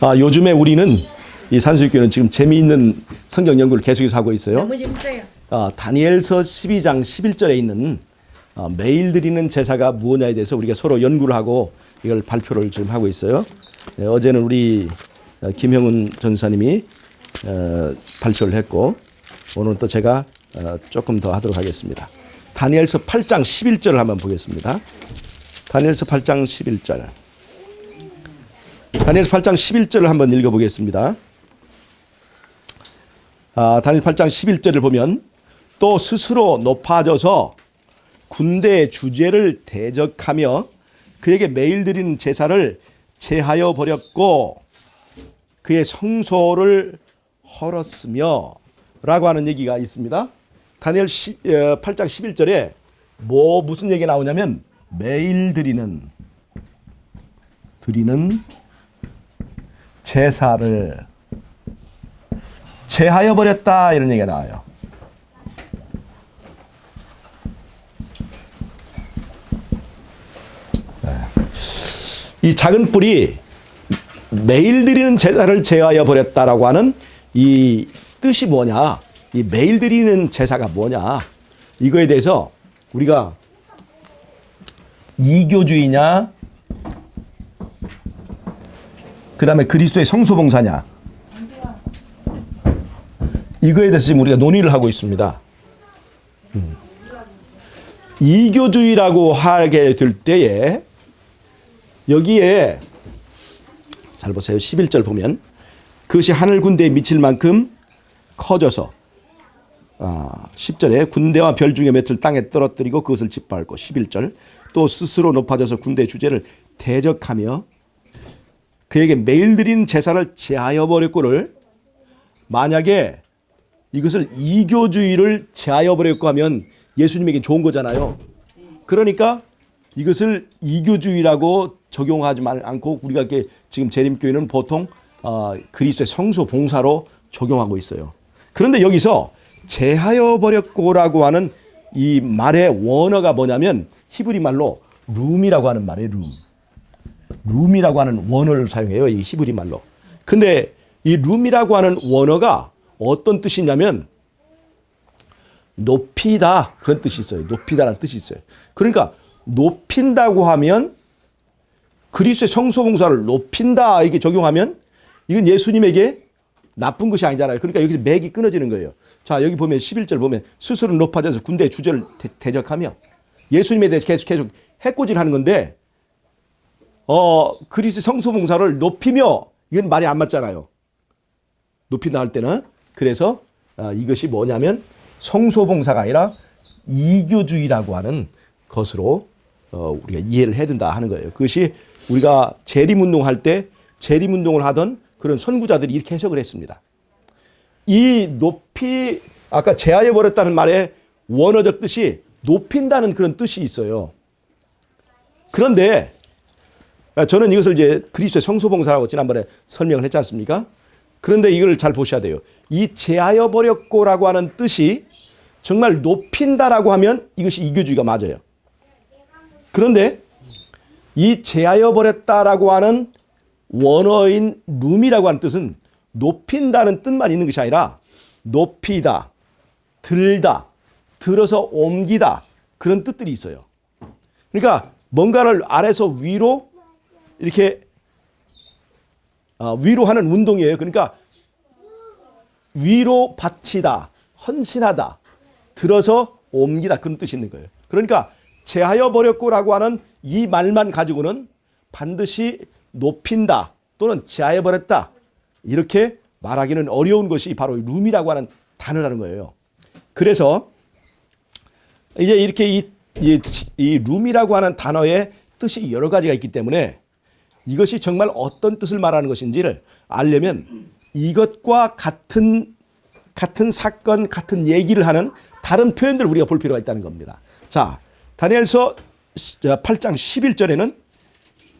요즘에 우리는 이 산수교회는 지금 재미있는 성경 연구를 계속해서 하고 있어요. 너무 재밌어요. 다니엘서 12장 11절에 있는 매일 드리는 제사가 무엇냐에 대해서 우리가 서로 연구를 하고 이걸 발표를 지금 하고 있어요. 어제는 우리 김형훈 전사님이 발표를 했고 오늘 또 제가 조금 더 하도록 하겠습니다. 다니엘서 8장 11절을 한번 보겠습니다. 다니엘서 8장 11절. 다니엘서 8장 11절을 한번 읽어보겠습니다. 다니엘 8장 11절을 보면 또 스스로 높아져서 군대의 주제를 대적하며 그에게 매일 드리는 제사를 제하여 버렸고 그의 성소를 헐었으며 라고 하는 얘기가 있습니다. 다니엘 8장 11절에 무슨 얘기가 나오냐면 매일 드리는 제사를 제하여 버렸다 이런 얘기가 나와요. 이 작은 뿔이 매일 드리는 제사를 제하여 버렸다라고 하는 이 뜻이 뭐냐, 이 매일 드리는 제사가 뭐냐, 이거에 대해서 우리가 이교주의냐 그 다음에 그리스도의 성소봉사냐, 이거에 대해서 지금 우리가 논의를 하고 있습니다. 이교주의라고 하게 될 때에 여기에 잘 보세요. 11절 보면 그것이 하늘 군대에 미칠 만큼 커져서 10절에 군대와 별 중에 몇을 땅에 떨어뜨리고 그것을 짓밟고 11절 또 스스로 높아져서 군대의 주제를 대적하며 그에게 매일 드린 제사를 제하여 버렸고를, 만약에 이것을 이교주의를 제하여 버렸고 하면 예수님에게 좋은 거잖아요. 그러니까 이것을 이교주의라고 적용하지 않고 우리가 지금 재림교회는 보통 그리스도의 성소 봉사로 적용하고 있어요. 그런데 여기서 제하여 버렸고라고 하는 이 말의 원어가 뭐냐면 히브리 말로 룸이라고 하는 말이에요. 룸이라고 하는 원어를 사용해요. 이 히브리 말로. 근데 이 룸이라고 하는 원어가 어떤 뜻이냐면 높이다, 그런 뜻이 있어요. 높이다라는 뜻이 있어요. 그러니까 높인다고 하면 그리스도의 성소봉사를 높인다 이렇게 적용하면 이건 예수님에게 나쁜 것이 아니잖아요. 그러니까 여기서 맥이 끊어지는 거예요. 자, 여기 보면 11절 보면 스스로 높아져서 군대의 주제를 대적하며 예수님에 대해서 계속 해코지를 하는 건데 그리스도의 성소봉사를 높이며, 이건 말이 안 맞잖아요. 높인다 할 때는. 그래서 이것이 뭐냐면 성소봉사가 아니라 이교주의라고 하는 것으로 우리가 이해를 해야 된다 하는 거예요. 그것이 우리가 재림운동할 때 재림운동을 하던 그런 선구자들이 이렇게 해석을 했습니다. 이 높이, 아까 제하여 버렸다는 말의 원어적 뜻이 높인다는 그런 뜻이 있어요. 그런데 저는 이것을 이제 그리스도의 성소봉사라고 지난번에 설명을 했지 않습니까? 그런데 이걸 잘 보셔야 돼요. 이 제하여 버렸고라고 하는 뜻이 정말 높인다라고 하면 이것이 이교주의가 맞아요. 그런데 이 제하여 버렸다라고 하는 원어인 룸이라고 하는 뜻은 높인다는 뜻만 있는 것이 아니라 높이다, 들다, 들어서 옮기다, 그런 뜻들이 있어요. 그러니까 뭔가를 아래서 위로 이렇게 위로 하는 운동이에요. 그러니까 위로 바치다, 헌신하다, 들어서 옮기다, 그런 뜻이 있는 거예요. 그러니까 제하여 버렸고라고 하는 이 말만 가지고는 반드시 높인다 또는 제하여 버렸다 이렇게 말하기는 어려운 것이 바로 룸이라고 하는 단어라는 거예요. 그래서 이제 이렇게 이 룸이라고 하는 단어의 뜻이 여러 가지가 있기 때문에 이것이 정말 어떤 뜻을 말하는 것인지를 알려면 이것과 같은 사건, 같은 얘기를 하는 다른 표현들을 우리가 볼 필요가 있다는 겁니다. 자, 다니엘서 8장 11절에는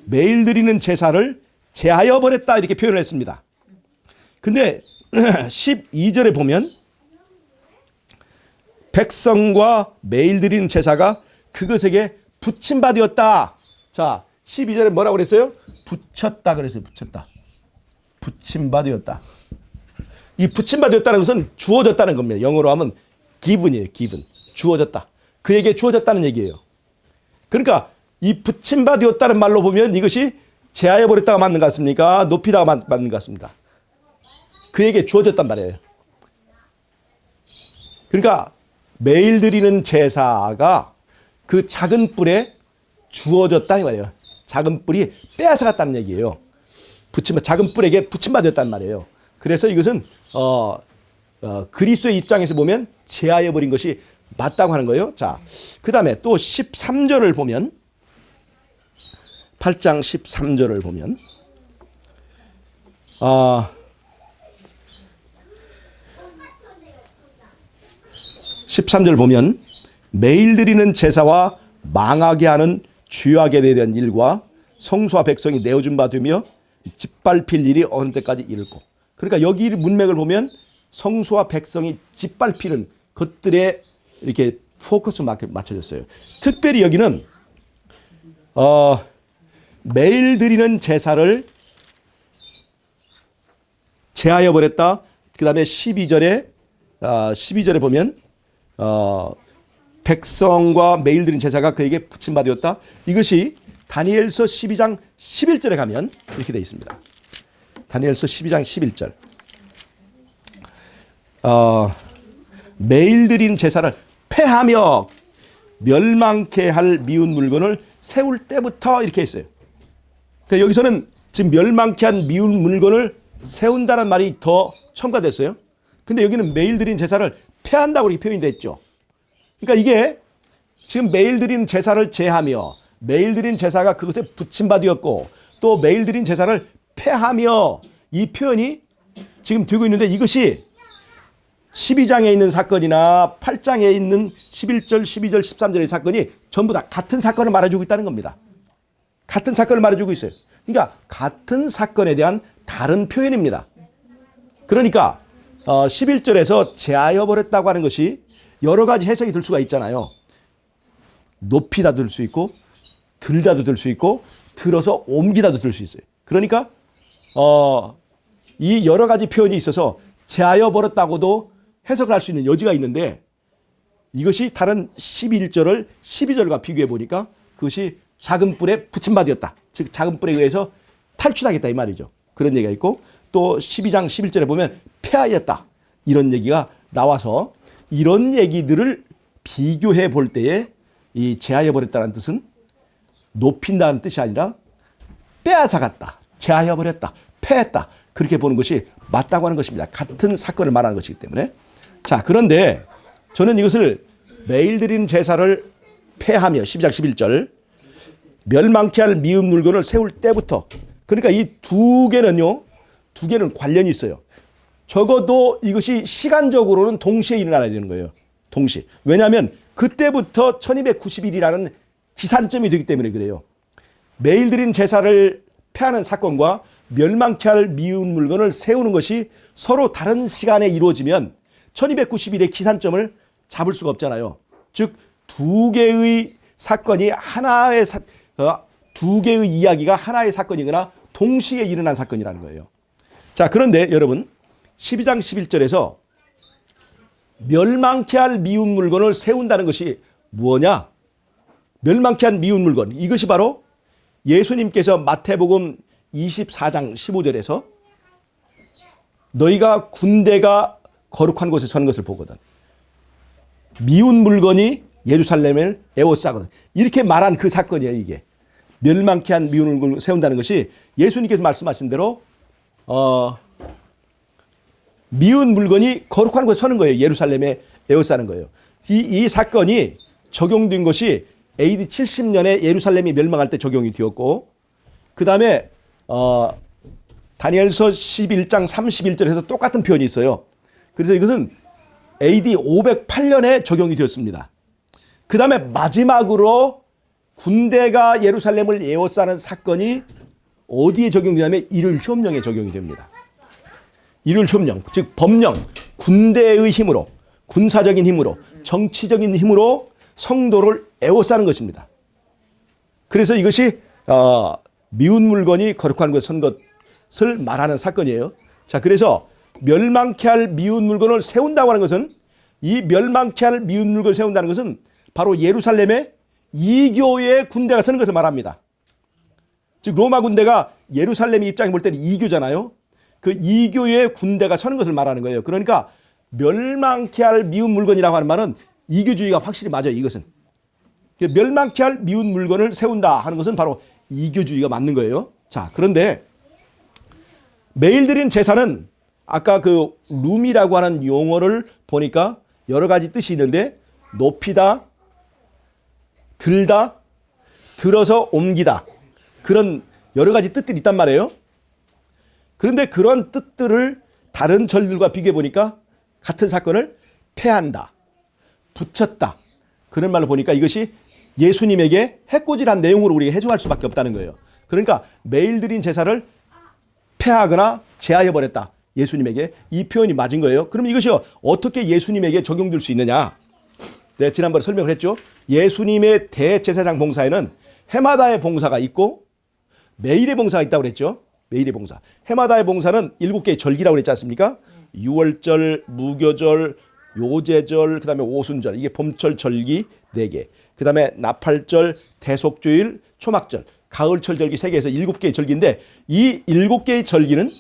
매일 드리는 제사를 제하여 버렸다 이렇게 표현을 했습니다. 근데 12절에 보면 백성과 매일 드리는 제사가 그것에게 붙임바 되었다. 자, 12절에 뭐라고 그랬어요? 붙였다 그랬어요. 붙였다. 붙임바 되었다. 이 붙임바 되었다는 것은 주어졌다는 겁니다. 영어로 하면 given이에요. given. 주어졌다. 그에게 주어졌다는 얘기예요. 그러니까 이 붙임바 되었다는 말로 보면 이것이 제하여 버렸다가 맞는 것 같습니까? 높이다가 맞는 것 같습니다. 그에게 주어졌단 말이에요. 그러니까 매일 드리는 제사가 그 작은 뿔에 주어졌다 이 말이에요. 작은 뿔이 빼앗아갔다는 얘기예요. 작은 뿔에게 붙임받았단 말이에요. 그래서 이것은 그리스도의 입장에서 보면 제하여 버린 것이 맞다고 하는 거예요. 자, 그 다음에 또 13절을 보면 8장 13절을 보면 13절 보면 매일 드리는 제사와 망하게 하는 죄악에 대한 일과 성소와 백성이 내어준 바 되며 짓밟힐 일이 어느 때까지 이를고. 그러니까 여기 문맥을 보면 성소와 백성이 짓밟히는 것들에 이렇게 포커스 맞춰졌어요. 특별히 여기는 매일 드리는 제사를 제하여 버렸다. 그 다음에 12절에 보면 백성과 매일 드린 제사가 그에게 붙임받았다. 이것이 다니엘서 12장 11절에 가면 이렇게 되어 있습니다. 다니엘서 12장 11절. 매일 드린 제사를 폐하며 멸망케 할 미운 물건을 세울 때부터 이렇게 했어요. 그러니까 여기서는 지금 멸망케 한 미운 물건을 세운다는 말이 더 첨가됐어요. 근데 여기는 매일 드린 제사를 폐한다고 이렇게 표현이 됐죠. 그러니까 이게 지금 매일 드린 제사를 제하며 매일 드린 제사가 그것에 붙임받았고 또 매일 드린 제사를 폐하며 이 표현이 지금 되고 있는데 이것이 12장에 있는 사건이나 8장에 있는 11절, 12절, 13절의 사건이 전부 다 같은 사건을 말해주고 있다는 겁니다. 같은 사건을 말해주고 있어요. 그러니까 같은 사건에 대한 다른 표현입니다. 그러니까 11절에서 제하여 버렸다고 하는 것이 여러 가지 해석이 들 수가 있잖아요. 높이다 들 수 있고 들다도 들 수 있고 들어서 옮기다도 들 수 있어요. 그러니까 이 여러 가지 표현이 있어서 제하여 버렸다고도 해석을 할 수 있는 여지가 있는데 이것이 다른 11절을 12절과 비교해 보니까 그것이 작은 뿔에 붙임받았다. 즉 작은 뿔에 의해서 탈출하겠다 이 말이죠. 그런 얘기가 있고 또 12장 11절에 보면 폐하였다. 이런 얘기가 나와서 이런 얘기들을 비교해 볼 때에 이 제하여 버렸다는 뜻은 높인다는 뜻이 아니라 빼앗아갔다. 제하여 버렸다. 폐했다. 그렇게 보는 것이 맞다고 하는 것입니다. 같은 사건을 말하는 것이기 때문에. 자, 그런데 저는 이것을 매일 드리는 제사를 폐하며 12장 11절 멸망케 할 미운 물건을 세울 때부터 그러니까 이 두 개는 관련이 있어요. 적어도 이것이 시간적으로는 동시에 일어나야 되는 거예요. 동시에. 왜냐하면 그때부터 1290일이라는 기산점이 되기 때문에 그래요. 매일 드린 제사를 폐하는 사건과 멸망케 할 미운 물건을 세우는 것이 서로 다른 시간에 이루어지면 1290일의 기산점을 잡을 수가 없잖아요. 즉 두 개의 사건이 두 개의 이야기가 하나의 사건이거나 동시에 일어난 사건이라는 거예요. 자, 그런데 여러분 12장 11절에서 멸망케 할 미운 물건을 세운다는 것이 무엇냐? 멸망케 한 미운 물건. 이것이 바로 예수님께서 마태복음 24장 15절에서 너희가 군대가 거룩한 곳에 서는 것을 보거든. 미운 물건이 예루살렘을 에워싸거든. 이렇게 말한 그 사건이에요, 이게. 멸망케 한 미운 물건을 세운다는 것이 예수님께서 말씀하신 대로 미운 물건이 거룩한 곳에 서는 거예요. 예루살렘에 에워싸는 거예요. 이 사건이 적용된 것이 AD 70년에 예루살렘이 멸망할 때 적용이 되었고 그 다음에 다니엘서 11장 31절에서 똑같은 표현이 있어요. 그래서 이것은 AD 508년에 적용이 되었습니다. 그 다음에 마지막으로 군대가 예루살렘을 에워싸는 사건이 어디에 적용되냐면 일요일 휴업령에 적용이 됩니다. 일요일 휴업령, 즉 법령, 군대의 힘으로, 군사적인 힘으로, 정치적인 힘으로 성도를 에워싸는 것입니다. 그래서 이것이 미운 물건이 거룩한 곳에 선 것, 것을 말하는 사건이에요. 자, 그래서 멸망케 할 미운 물건을 세운다고 하는 것은, 이 멸망케 할 미운 물건을 세운다는 것은 바로 예루살렘에 이교의 군대가 서는 것을 말합니다. 즉 로마 군대가 예루살렘 입장에 볼 때는 이교잖아요. 그 이교의 군대가 서는 것을 말하는 거예요. 그러니까 멸망케 할 미운 물건이라고 하는 말은 이교주의가 확실히 맞아요. 이것은 멸망케 할 미운 물건을 세운다 하는 것은 바로 이교주의가 맞는 거예요. 자, 그런데 매일 드린 제사는 아까 그 룸이라고 하는 용어를 보니까 여러 가지 뜻이 있는데, 높이다, 들다, 들어서 옮기다, 그런 여러 가지 뜻들이 있단 말이에요. 그런데 그런 뜻들을 다른 절들과 비교해 보니까 같은 사건을 패한다, 붙였다, 그런 말로 보니까 이것이 예수님에게 해코지란 내용으로 우리가 해석할 수밖에 없다는 거예요. 그러니까 매일 드린 제사를 패하거나 제하여 버렸다, 예수님에게, 이 표현이 맞은 거예요. 그럼 이것이 어떻게 예수님에게 적용될 수 있느냐? 내가 지난번에 설명을 했죠. 예수님의 대제사장 봉사에는 해마다의 봉사가 있고 매일의 봉사가 있다고 그랬죠. 매일의 봉사. 해마다의 봉사는 7개의 절기라고 그랬지 않습니까? 유월절, 무교절, 요제절, 그다음에 오순절, 이게 봄철 절기 4개. 그다음에 나팔절, 대속주일, 초막절, 가을철 절기 3개에서 7개의 절기인데, 이 7개의 절기는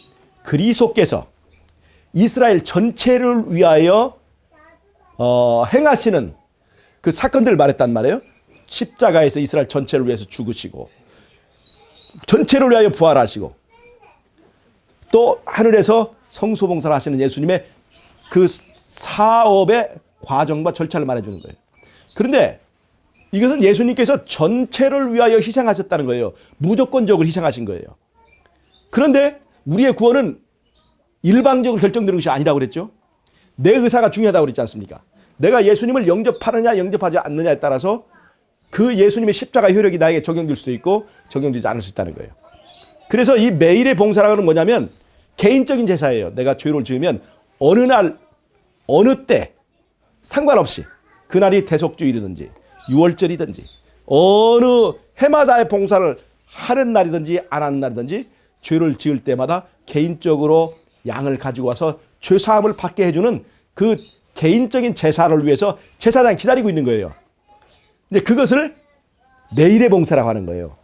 그리스도께서 이스라엘 전체를 위하여 행하시는 그 사건들을 말했단 말이에요. 십자가에서 이스라엘 전체를 위해서 죽으시고, 전체를 위하여 부활하시고, 또 하늘에서 성소봉사를 하시는 예수님의 그 사업의 과정과 절차를 말해주는 거예요. 그런데 이것은 예수님께서 전체를 위하여 희생하셨다는 거예요. 무조건적으로 희생하신 거예요. 그런데 우리의 구원은 일방적으로 결정되는 것이 아니라고 그랬죠. 내 의사가 중요하다고 그랬지 않습니까? 내가 예수님을 영접하느냐 영접하지 않느냐에 따라서 그 예수님의 십자가 효력이 나에게 적용될 수도 있고 적용되지 않을 수 있다는 거예요. 그래서 이 매일의 봉사라는 건 뭐냐면 개인적인 제사예요. 내가 죄를 지으면 어느 날 어느 때 상관없이, 그날이 대속주일이든지 유월절이든지 어느 해마다의 봉사를 하는 날이든지 안 하는 날이든지 죄를 지을 때마다 개인적으로 양을 가지고 와서 죄사함을 받게 해주는 그 개인적인 제사를 위해서 제사장이 기다리고 있는 거예요. 근데 그것을 매일의 봉사라고 하는 거예요.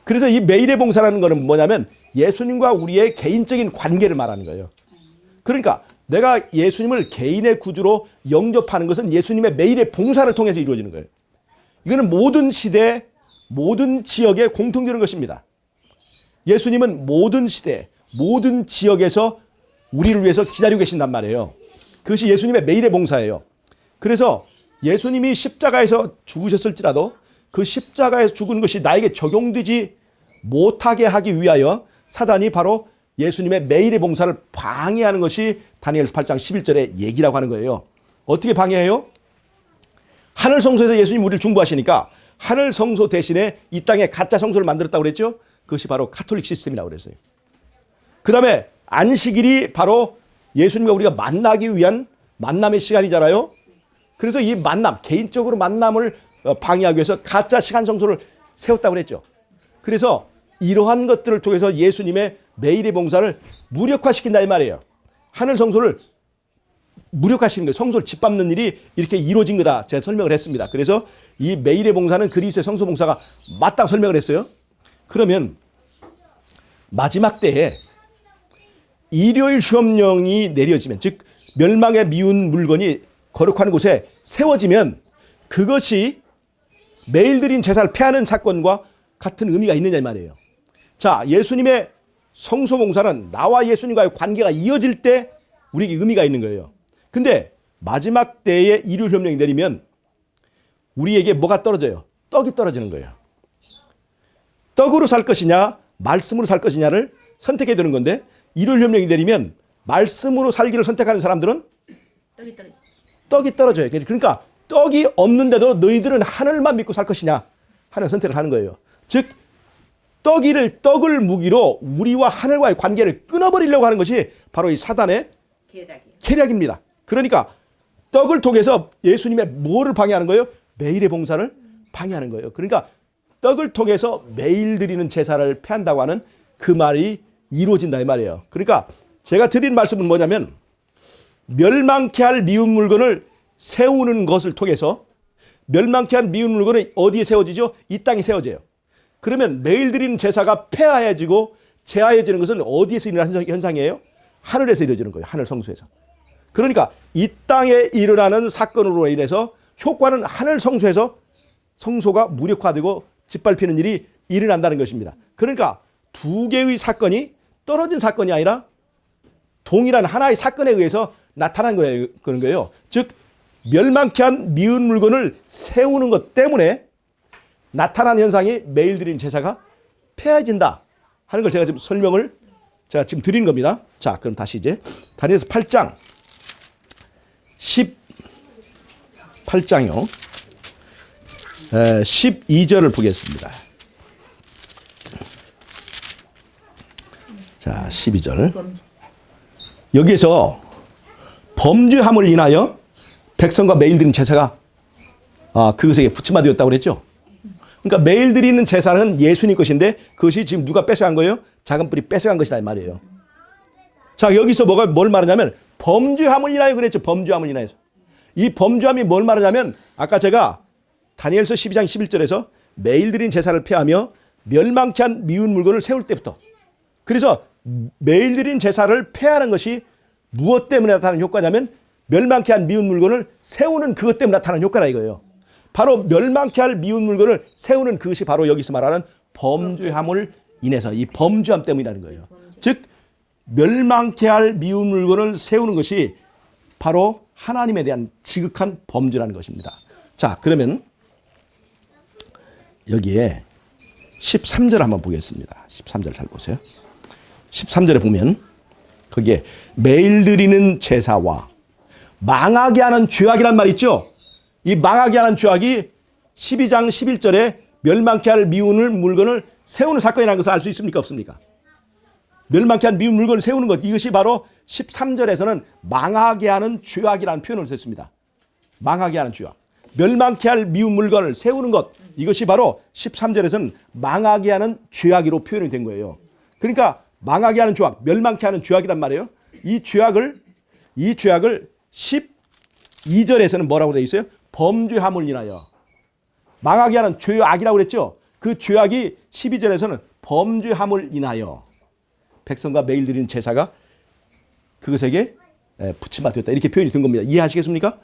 그래서 이 매일의 봉사라는 것은 뭐냐면 예수님과 우리의 개인적인 관계를 말하는 거예요. 그러니까 내가 예수님을 개인의 구주로 영접하는 것은 예수님의 매일의 봉사를 통해서 이루어지는 거예요. 이거는 모든 시대, 모든 지역에 공통되는 것입니다. 예수님은 모든 시대, 모든 지역에서 우리를 위해서 기다리고 계신단 말이에요. 그것이 예수님의 매일의 봉사예요. 그래서 예수님이 십자가에서 죽으셨을지라도 그 십자가에서 죽은 것이 나에게 적용되지 못하게 하기 위하여 사단이 바로 예수님의 매일의 봉사를 방해하는 것이 다니엘서 8장 11절의 얘기라고 하는 거예요. 어떻게 방해해요? 하늘 성소에서 예수님 우리를 중보하시니까 하늘 성소 대신에 이 땅에 가짜 성소를 만들었다고 그랬죠. 그것이 바로 카톨릭 시스템이라고 그랬어요. 그 다음에 안식일이 바로 예수님과 우리가 만나기 위한 만남의 시간이잖아요. 그래서 이 만남, 개인적으로 만남을 방해하기 위해서 가짜 시간 성소를 세웠다고 그랬죠. 그래서 이러한 것들을 통해서 예수님의 매일의 봉사를 무력화시킨다 이 말이에요. 하늘 성소를 무력화시키는 거예요. 성소를 짓밟는 일이 이렇게 이루어진 거다. 제가 설명을 했습니다. 그래서 이 매일의 봉사는 그리스도의 성소 봉사가 맞다고 설명을 했어요. 그러면 마지막 때에 일요일 휴업령이 내려지면, 즉 멸망에 미운 물건이 거룩한 곳에 세워지면 그것이 매일 드린 제사를 폐하는 사건과 같은 의미가 있느냐 이 말이에요. 자, 예수님의 성소봉사는 나와 예수님과의 관계가 이어질 때 우리에게 의미가 있는 거예요. 근데 마지막 때에 일요일 협령이 내리면 우리에게 뭐가 떨어져요? 떡이 떨어지는 거예요. 떡으로 살 것이냐 말씀으로 살 것이냐를 선택해야 되는 건데, 일요일 협령이 내리면 말씀으로 살기를 선택하는 사람들은 떡이 떨어져요. 그러니까 떡이 없는데도 너희들은 하늘만 믿고 살 것이냐 하는 선택을 하는 거예요. 즉 떡을 무기로 우리와 하늘과의 관계를 끊어버리려고 하는 것이 바로 이 사단의 계략입니다. 그러니까 떡을 통해서 예수님의 뭐를 방해하는 거예요? 매일의 봉사를 방해하는 거예요. 그러니까 떡을 통해서 매일 드리는 제사를 폐한다고 하는 그 말이 이루어진다 이 말이에요. 그러니까 제가 드린 말씀은 뭐냐면 멸망케 할 미운 물건을 세우는 것을 통해서 멸망케 한 미운 물건은 어디에 세워지죠? 이 땅에 세워져요. 그러면 매일 드리는 제사가 폐하해지고 제하해지는 것은 어디에서 일어나는 현상이에요? 하늘에서 이루어지는 거예요. 하늘 성소에서. 그러니까 이 땅에 일어나는 사건으로 인해서 효과는 하늘 성소에서 성소가 무력화되고 짓밟히는 일이 일어난다는 것입니다. 그러니까 두 개의 사건이 떨어진 사건이 아니라 동일한 하나의 사건에 의해서 나타난 그런 거예요. 즉 멸망케 한 미운 물건을 세우는 것 때문에 나타나는 현상이 매일 드리는 제사가 폐해진다 하는 걸 제가 지금 설명을 제가 지금 드린 겁니다. 자, 그럼 다시 이제 다니엘서 8장 18장이요. 12절을 보겠습니다. 자, 12절. 여기에서 범죄함을 인하여 백성과 매일 드리는 제사가 그것에게 붙임하되었다고 그랬죠. 그러니까 매일 드리는 제사는 예수님 것인데 그것이 지금 누가 뺏어간 거예요? 작은 뿔이 뺏어간 것이다 이 말이에요. 자, 여기서 뭘 말하냐면 범죄함을 인하여 그랬죠. 범죄함을 인하여서. 이 범죄함이 뭘 말하냐면 아까 제가 다니엘서 12장 11절에서 매일 드린 제사를 폐하며 멸망케 한 미운 물건을 세울 때부터, 그래서 매일 드린 제사를 폐하는 것이 무엇 때문에 나타나는 효과냐면 멸망케 한 미운 물건을 세우는 그것 때문에 나타나는 효과라 이거예요. 바로 멸망케 할 미운 물건을 세우는 그것이 바로 여기서 말하는 범죄함을 인해서, 이 범죄함 때문이라는 거예요. 즉 멸망케 할 미운 물건을 세우는 것이 바로 하나님에 대한 지극한 범죄라는 것입니다. 자, 그러면 여기에 13절 한번 보겠습니다. 13절 잘 보세요. 13절에 보면 거기에 매일 드리는 제사와 망하게 하는 죄악이란 말 있죠. 이 망하게 하는 죄악이 12장 11절에 멸망케 할 미운 물건을 세우는 사건이라는 것을 알 수 있습니까? 없습니까? 멸망케 한 미운 물건을 세우는 것, 이것이 바로 13절에서는 망하게 하는 죄악이라는 표현을 썼습니다. 망하게 하는 죄악. 멸망케 할 미운 물건을 세우는 것, 이것이 바로 13절에서는 망하게 하는 죄악으로 표현이 된 거예요. 그러니까 망하게 하는 죄악, 멸망케 하는 죄악이란 말이에요. 이 죄악을 12절에서는 뭐라고 되어 있어요? 범죄함을 인하여. 망하게 하는 죄악이라고 그랬죠. 그 죄악이 12절에서는 범죄함을 인하여 백성과 매일 드리는 제사가 그것에게 붙임받았다, 이렇게 표현이 된 겁니다. 이해하시겠습니까?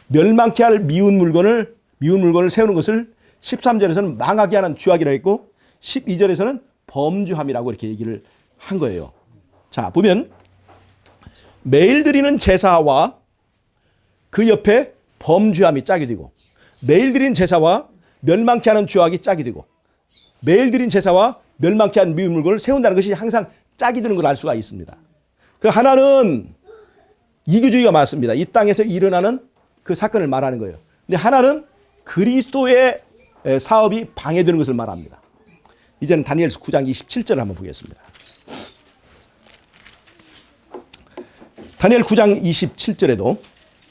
멸망케 할 미운 물건을 세우는 것을 13절에서는 망하게 하는 죄악이라고 했고 12절에서는 범죄함이라고 이렇게 얘기를 한 거예요. 자, 보면 매일 드리는 제사와 그 옆에 범죄함이 짝이 되고, 매일 드리는 제사와 멸망케 하는 죄악이 짝이 되고, 매일 드린 제사와 멸망케 하는 미운 물건을 세운다는 것이 항상 짝이 되는 걸 알 수가 있습니다. 그 하나는 이교주의가 맞습니다. 이 땅에서 일어나는 그 사건을 말하는 거예요. 근데 하나는 그리스도의 사업이 방해되는 것을 말합니다. 이제는 다니엘서 9장 27절을 한번 보겠습니다. 다니엘 9장 27절에도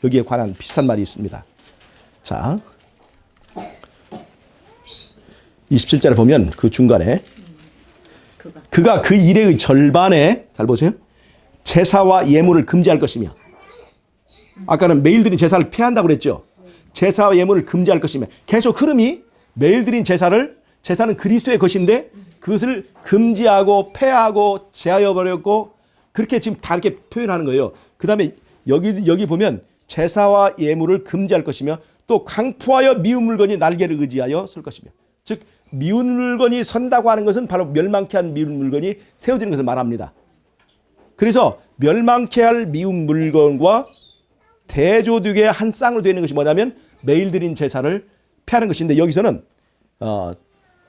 여기에 관한 비슷한 말이 있습니다. 자, 27절에 보면 그 중간에 그가 그 일의 절반에, 잘 보세요, 제사와 예물을 금지할 것이며, 아까는 매일 드린 제사를 폐한다고 그랬죠. 제사와 예물을 금지할 것이며, 계속 흐름이 매일 드린 제사는 그리스도의 것인데 그것을 금지하고 폐하고 제하여 버렸고, 그렇게 지금 다 이렇게 표현하는 거예요. 그 다음에 여기 보면 제사와 예물을 금지할 것이며 또 강포하여 미운 물건이 날개를 의지하여 설 것이며, 즉 미운 물건이 선다고 하는 것은 바로 멸망케 한 미운 물건이 세워지는 것을 말합니다. 그래서 멸망케 할 미운 물건과 대조되게 한 쌍으로 되는 것이 뭐냐면 매일 드린 제사를 폐하는 것인데, 여기서는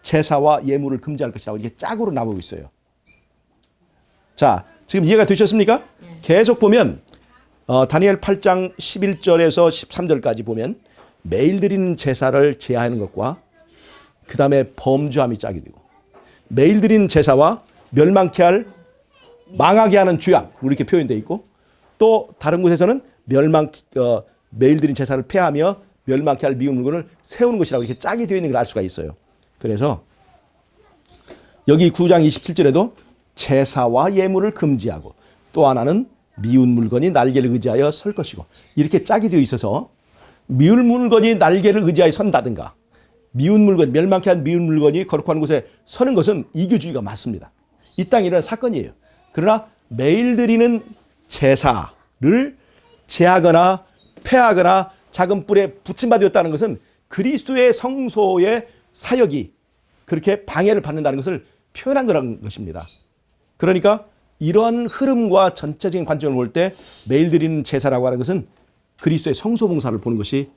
제사와 예물을 금지할 것이라고 이렇게 짝으로 나오고 있어요. 자, 지금 이해가 되셨습니까? 계속 보면 다니엘 8장 11절에서 13절까지 보면 매일 드리는 제사를 제하는 것과 그 다음에 범죄함이 짝이 되고, 매일 드리는 제사와 멸망케 할, 망하게 하는 죄악 이렇게 표현되어 있고, 또 다른 곳에서는 매일 드린 제사를 폐하며 멸망케 할 미운 물건을 세우는 것이라고 이렇게 짝이 되어 있는 걸 알 수가 있어요. 그래서 여기 9장 27절에도 제사와 예물을 금지하고 또 하나는 미운 물건이 날개를 의지하여 설 것이고 이렇게 짝이 되어 있어서 미운 물건이 날개를 의지하여 선다든가 미운 물건, 멸망케 한 미운 물건이 거룩한 곳에 서는 것은 이교주의가 맞습니다. 이 땅에 일어난 사건이에요. 그러나 매일 드리는 제사를 제하거나 폐하거나 작은 뿔에 붙임받았다는 것은 그리스도의 성소의 사역이 그렇게 방해를 받는다는 것을 표현한 거라는 것입니다. 그러니까 이러한 흐름과 전체적인 관점을 볼 때 매일 드리는 제사라고 하는 것은 그리스도의 성소 봉사를 보는 것이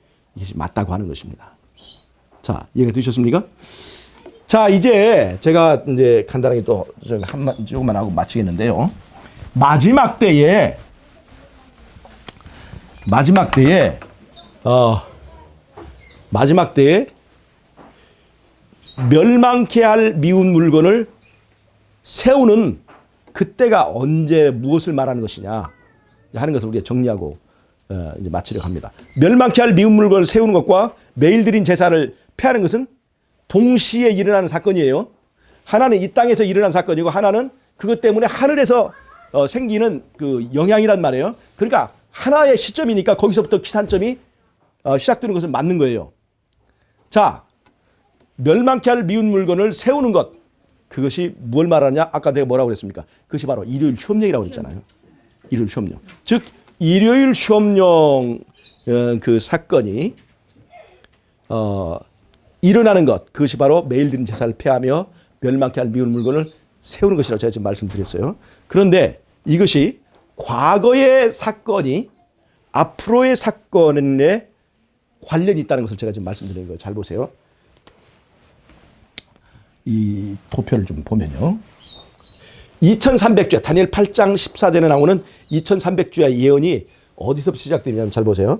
맞다고 하는 것입니다. 자, 이해가 되셨습니까? 자, 이제 제가 이제 간단하게 또 조금만 하고 마치겠는데요. 마지막 때에 멸망케 할 미운 물건을 세우는 그때가 언제 무엇을 말하는 것이냐 하는 것을 우리가 정리하고 이제 마치려고 합니다. 멸망케 할 미운 물건을 세우는 것과 매일 드린 제사를 폐하는 것은 동시에 일어나는 사건이에요. 하나는 이 땅에서 일어난 사건이고 하나는 그것 때문에 하늘에서 생기는 그 영향이란 말이에요. 그러니까 하나의 시점이니까 거기서부터 기산점이 시작되는 것은 맞는 거예요. 자, 멸망케 할 미운 물건을 세우는 것, 그것이 뭘 말하느냐? 아까 내가 뭐라고 그랬습니까? 그것이 바로 일요일 시험령이라고 그랬잖아요. 일요일 시험령. 즉 일요일 시험령 그 사건이 일어나는 것, 그것이 바로 매일 드린 제사를 폐하며 멸망케 할 미운 물건을 세우는 것이라고 제가 지금 말씀드렸어요. 그런데 이것이 과거의 사건이 앞으로의 사건에 관련이 있다는 것을 제가 지금 말씀드리는 거예요. 잘 보세요. 이 도표를 좀 보면요. 2300주야, 다니엘 8장 14절에 나오는 2300주야 예언이 어디서부터 시작되냐면 잘 보세요.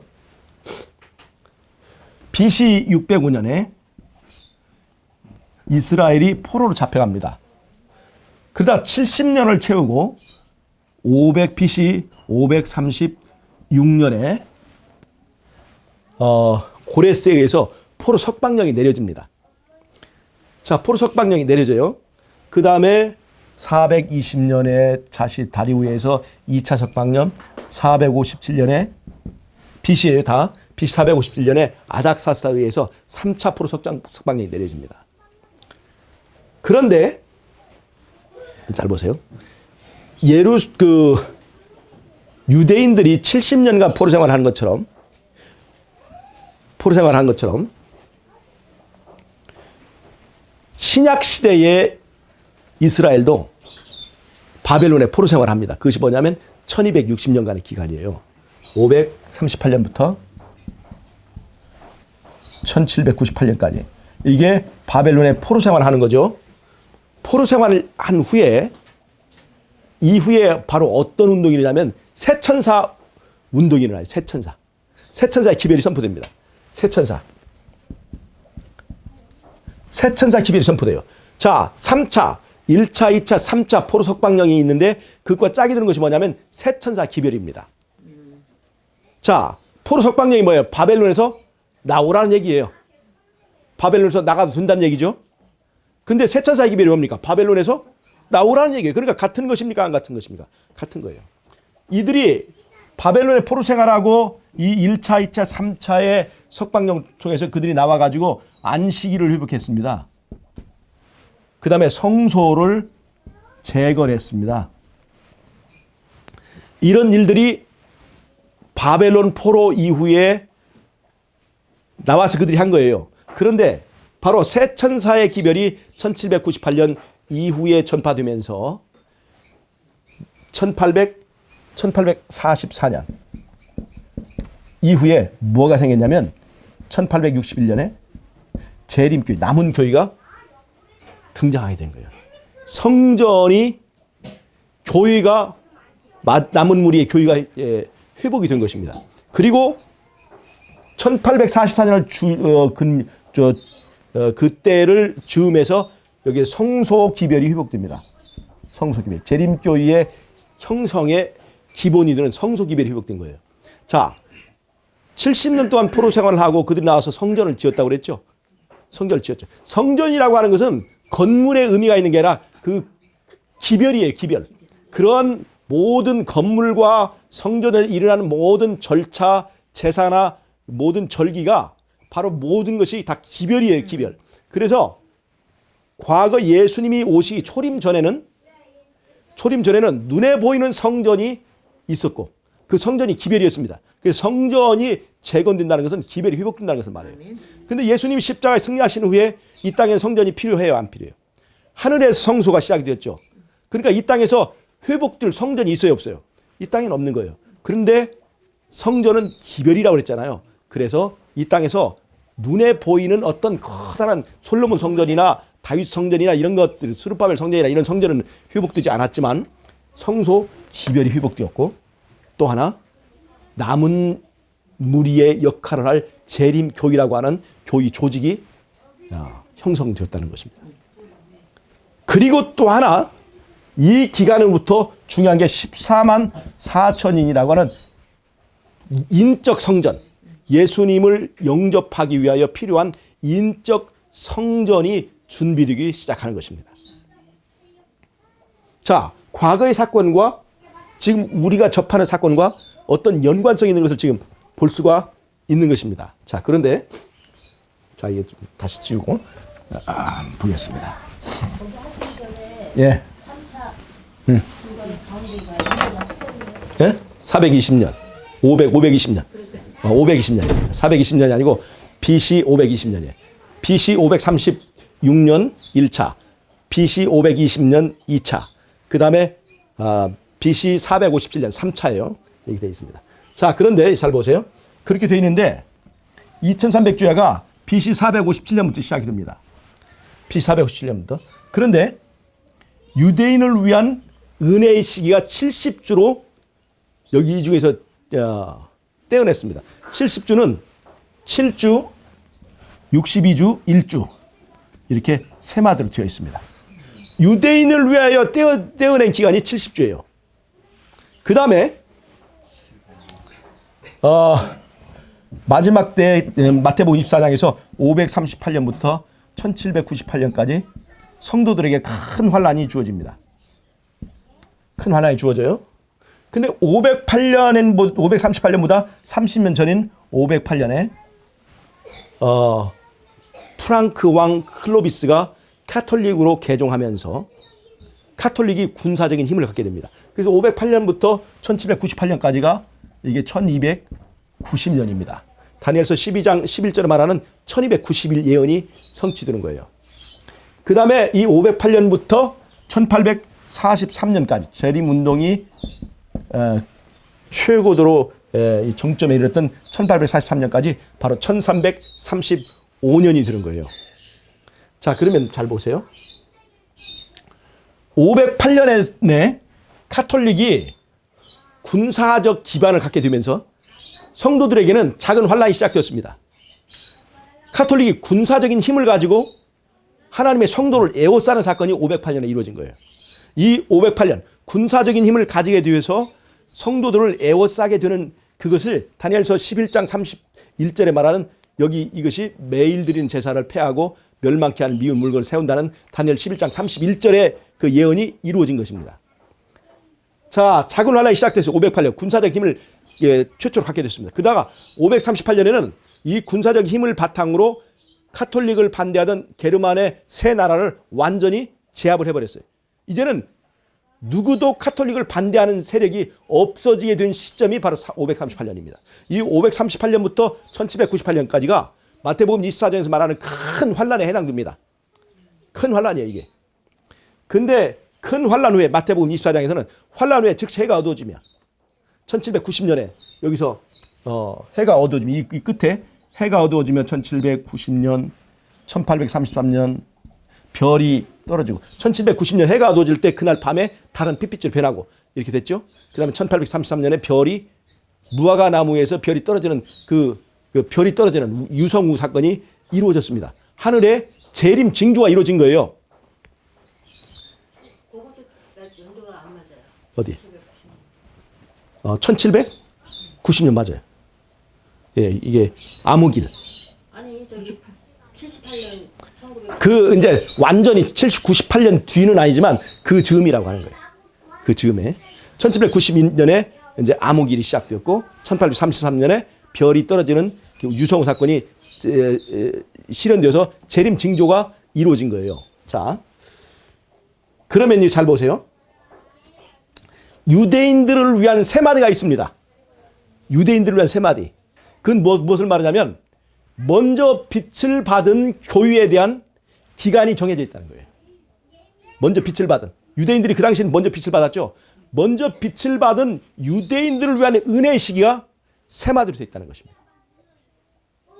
BC 605년에 이스라엘이 포로로 잡혀갑니다. 그러다 70년을 채우고 500 BC 536년에 고레스에 의해서 포로 석방령이 내려집니다. 자, 포로 석방령이 내려져요. 그 다음에 420년에 다시 다리우에서 2차 석방령, 457년에 BC에 다 BC 457년에 아닥사스에 의해서 3차 포로 석방령이 내려집니다. 그런데 잘 보세요. 유대인들이 70년간 포로 생활하는 것처럼 신약 시대의 이스라엘도 바벨론에 포로 생활을 합니다. 그것이 뭐냐면 1260년간의 기간이에요. 538년부터 1798년까지. 이게 바벨론에 포로 생활을 하는 거죠. 포로 생활을 한 후에 이후에 바로 어떤 운동이 일어나면 새천사 운동이 일어나요. 새천사의 기별이 선포됩니다. 새천사 기별이 선포돼요. 자, 3차, 1차, 2차, 3차 포로 석방령이 있는데 그것과 짝이 드는 것이 뭐냐면 새천사 기별입니다. 자, 포로 석방령이 뭐예요? 바벨론에서 나오라는 얘기예요. 바벨론에서 나가도 된다는 얘기죠. 근데 새천사 기별이 뭡니까? 바벨론에서 나오라는 얘기예요. 그러니까 같은 것입니까? 안 같은 것입니까? 같은 거예요. 이들이 바벨론에 포로 생활하고 이 1차, 2차, 3차의 석방령 통해서 그들이 나와가지고 안식일을 회복했습니다. 그 다음에 성소를 재건했습니다. 이런 일들이 바벨론 포로 이후에 나와서 그들이 한 거예요. 그런데 바로 새천사의 기별이 1798년 이후에 전파되면서 1844년 이후에 뭐가 생겼냐면 1861년에 재림교회, 남은 교회가 등장하게 된 거예요. 성전이 교회가 남은 무리의 교회가 회복이 된 것입니다. 그리고 1844년을 그때를 즈음해서 여기 성소 기별이 회복됩니다. 성소 기별. 재림교회의 형성의 기본이 되는 성소 기별이 회복된 거예요. 자, 70년 동안 포로 생활을 하고 그들이 나와서 성전을 지었다고 그랬죠. 성전을 지었죠. 성전이라고 하는 것은 건물의 의미가 있는 게 아니라 그 기별이에요, 기별. 그런 모든 건물과 성전에 일어나는 모든 절차, 제사나 모든 절기가 바로 모든 것이 다 기별이에요, 기별. 그래서 과거 예수님이 오시기 초림 전에는 눈에 보이는 성전이 있었고 그 성전이 기별이었습니다. 그래서 성전이 재건된다는 것은 기별이 회복된다는 것을 말해요. 근데 예수님이 십자가에 승리하신 후에 이 땅에 성전이 필요해요, 안 필요해요? 하늘에서 성소가 시작이 되었죠. 그러니까 이 땅에서 회복될 성전이 있어요, 없어요? 이 땅에는 없는 거예요. 그런데 성전은 기별이라고 그랬잖아요. 그래서 이 땅에서 눈에 보이는 어떤 커다란 솔로몬 성전이나 다윗 성전이나 이런 것들, 스룹바벨 성전이나 이런 성전은 회복되지 않았지만 성소 기별이 회복되었고 또 하나 남은 무리의 역할을 할 재림 교회라고 하는 교회 조직이 형성되었다는 것입니다. 그리고 또 하나 이 기간으로부터 중요한 게 14만 4천인이라고 하는 인적 성전, 예수님을 영접하기 위하여 필요한 인적 성전이 준비되기 시작하는 것입니다. 자, 과거의 사건과 지금 우리가 접하는 사건과 어떤 연관성이 있는 것을 지금 볼 수가 있는 것입니다. 자, 그런데 자, 이게 좀 다시 지우고 보겠습니다. 예. 예? 420년. 520년. 520년. 420년이 아니고 BC 520년이에요. BC 536년 1차, BC 520년 2차, 그 다음에 BC 457년 3차예요. 이렇게 되어 있습니다. 자, 그런데 잘 보세요. 그렇게 되어 있는데 2300주야가 BC 457년부터 시작이 됩니다. BC 457년부터. 그런데 유대인을 위한 은혜의 시기가 70주로 여기 이 중에서 떼어냈습니다. 70주는 7주, 62주, 1주 이렇게 세마디로 되어 있습니다. 유대인을 위하여 떼어낸 기간이 70주예요. 그 다음에 마지막 때 마태복음 24장에서 538년부터 1798년까지 성도들에게 큰 환란이 주어집니다. 큰 환란이 주어져요. 근데 538년보다 30년 전인 508년에 프랑크 왕 클로비스가 카톨릭으로 개종하면서 카톨릭이 군사적인 힘을 갖게 됩니다. 그래서 508년부터 1798년까지가 이게 1290년입니다. 다니엘서 12장 11절에 말하는 1290일 예언이 성취되는 거예요. 그 다음에 이 508년부터 1843년까지 재림운동이 최고도로 정점에 이르렀던 1843년까지 바로 1335년이 되는 거예요. 자, 그러면 잘 보세요. 508년에 카톨릭이 군사적 기반을 갖게 되면서 성도들에게는 작은 환란이 시작되었습니다. 카톨릭이 군사적인 힘을 가지고 하나님의 성도를 에워싸는 사건이 508년에 이루어진 거예요. 이 508년 군사적인 힘을 가지게 되어서 성도들을 에워싸게 되는 그것을 다니엘서 11장 31절에 말하는 여기 이것이 매일 드리는 제사를 폐하고 멸망케 하는 미운 물건을 세운다는 다니엘 11장 31절의 그 예언이 이루어진 것입니다. 자, 작은 환란이 시작돼서 508년 군사적 힘을 최초로 갖게 됐습니다. 그러다가 538년에는 이 군사적 힘을 바탕으로 카톨릭을 반대하던 게르만의 세 나라를 완전히 제압을 해버렸어요. 이제는 누구도 카톨릭을 반대하는 세력이 없어지게 된 시점이 바로 538년입니다. 이 538년부터 1798년까지가 마태복음 24장에서 말하는 큰 환란에 해당됩니다. 큰 환란이에요, 이게. 근데 큰 환란 후에 마태복음 24장에서는 환란 후에 즉 해가 어두워지며 1790년에 여기서 해가 어두워지면 이 끝에 해가 어두워지면 1790년, 1833년 별이 떨어지고 1790년 해가 어두워질 때 그날 밤에 달은 핏빛으로 변하고 이렇게 됐죠. 그 다음에 1833년에 별이 무화과 나무에서 별이 떨어지는 그 별이 떨어지는 유성우 사건이 이루어졌습니다. 하늘에 재림 징조가 이루어진 거예요. 그것도 연도가 안 맞아요. 어디? 1790년 맞아요. 예, 이게 암흑일. 아니 저기 78년 1900. 그 이제 완전히 70, 98년 뒤는 아니지만 그 즈음이라고 하는 거예요. 그 즈음에 1792년에 이제 암흑일이 시작되었고 1833년에 별이 떨어지는 그 유성 사건이 실현되어서 재림 징조가 이루어진 거예요. 자, 그러면 잘 보세요. 유대인들을 위한 세 마디가 있습니다. 유대인들을 위한 세 마디. 그건 무엇을 말하냐면 먼저 빛을 받은 교회에 대한 기간이 정해져 있다는 거예요. 먼저 빛을 받은. 유대인들이 그 당시에는 먼저 빛을 받았죠. 먼저 빛을 받은 유대인들을 위한 은혜의 시기가 세 마디로 되어 있다는 것입니다.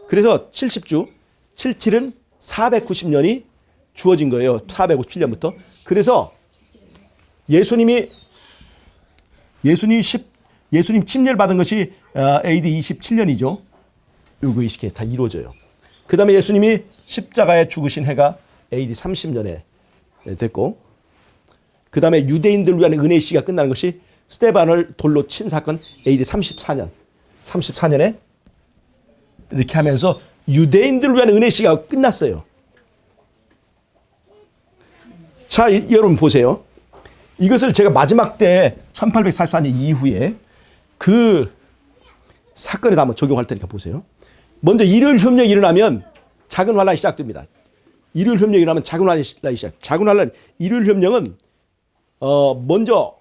그래서 70주, 77은 490년이 주어진 거예요. 457년부터. 그래서 예수님 침례를 받은 것이 AD 27년이죠. 요거 이 시기에 다 이루어져요. 그 다음에 예수님이 십자가에 죽으신 해가 AD 30년에 됐고, 그 다음에 유대인들을 위한 은혜의 시기가 끝나는 것이 스데반을 돌로 친 사건 AD 34년에 이렇게 하면서 유대인들을 위한 은혜의 시기가 끝났어요. 자, 여러분 보세요. 이것을 제가 마지막 때 1844년 이후에 그 사건에다 한번 적용할 테니까 보세요. 먼저 일요일 협력이 일어나면 작은 환란이 시작됩니다. 일요일 협력이 일어나면 작은 환란이 시작. 작은 환란, 일요일 협력은 먼저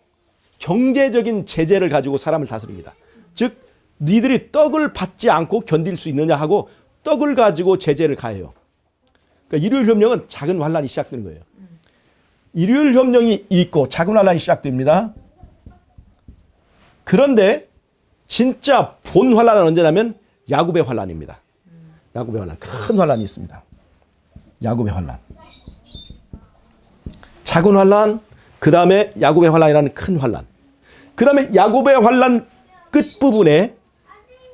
경제적인 제재를 가지고 사람을 다스립니다. 즉 니들이 떡을 받지 않고 견딜 수 있느냐 하고 떡을 가지고 제재를 가해요. 그러니까 일요일 협력은 작은 환란이 시작되는 거예요. 일요일 협력이 있고 작은 환란이 시작됩니다. 그런데 진짜 본 환란은 언제냐면 야곱의 환란입니다. 야곱의 환란, 큰 환란이 있습니다. 야곱의 환란. 작은 환란, 그 다음에 야곱의 환란이라는 큰 환란. 그 다음에 야곱의 환란 끝부분에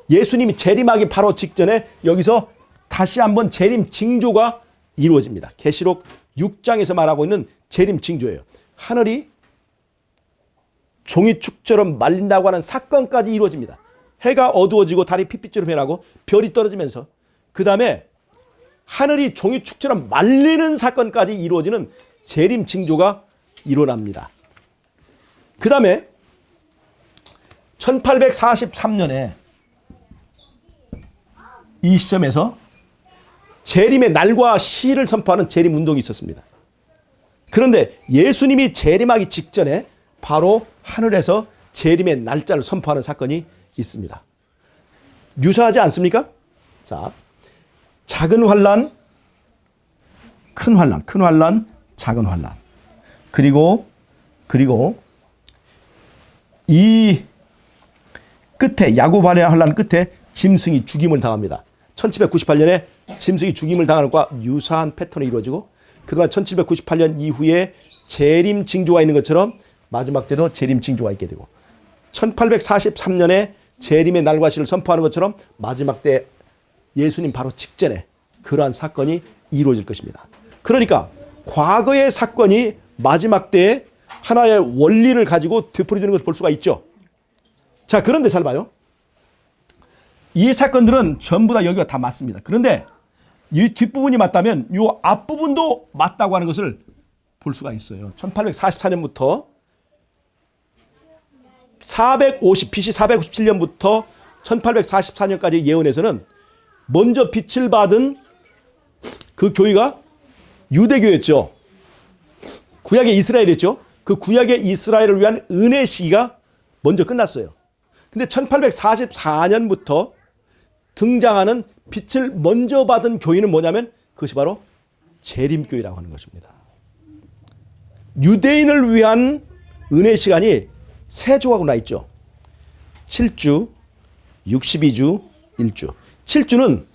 예수님이 재림하기 바로 직전에 여기서 다시 한번 재림 징조가 이루어집니다. 계시록 6장에서 말하고 있는 재림 징조예요. 하늘이 종이축처럼 말린다고 하는 사건까지 이루어집니다. 해가 어두워지고 달이 핏빛으로 변하고 별이 떨어지면서 그 다음에 하늘이 종이축처럼 말리는 사건까지 이루어지는 재림 징조가 일어납니다. 그 다음에 1843년에 이 시점에서 재림의 날과 시를 선포하는 재림 운동이 있었습니다. 그런데 예수님이 재림하기 직전에 바로 하늘에서 재림의 날짜를 선포하는 사건이 있습니다. 유사하지 않습니까? 자, 작은 환란, 큰 환란, 큰 환란, 작은 환란. 그리고 이 끝에 야곱의 환란 끝에 짐승이 죽임을 당합니다. 1798년에 짐승이 죽임을 당하는 것과 유사한 패턴이 이루어지고 그동안 1798년 이후에 재림 징조가 있는 것처럼 마지막 때도 재림 징조가 있게 되고 1843년에 재림의 날과 시를 선포하는 것처럼 마지막 때 예수님 바로 직전에 그러한 사건이 이루어질 것입니다. 그러니까 과거의 사건이 마지막 때에 하나의 원리를 가지고 되풀이되는 것을 볼 수가 있죠. 자, 그런데 잘 봐요. 이 사건들은 전부 다 여기가 다 맞습니다. 그런데 이 뒷부분이 맞다면 이 앞부분도 맞다고 하는 것을 볼 수가 있어요. 1844년부터 BC 497년부터 1844년까지 예언에서는 먼저 빛을 받은 그 교회가 유대교였죠. 구약의 이스라엘이었죠. 그 구약의 이스라엘을 위한 은혜 시기가 먼저 끝났어요. 근데 1844년부터 등장하는 빛을 먼저 받은 교회는 뭐냐면 그것이 바로 재림교회라고 하는 것입니다. 유대인을 위한 은혜 시간이 세 조각으로 나 있죠. 7주, 62주, 1주. 7주는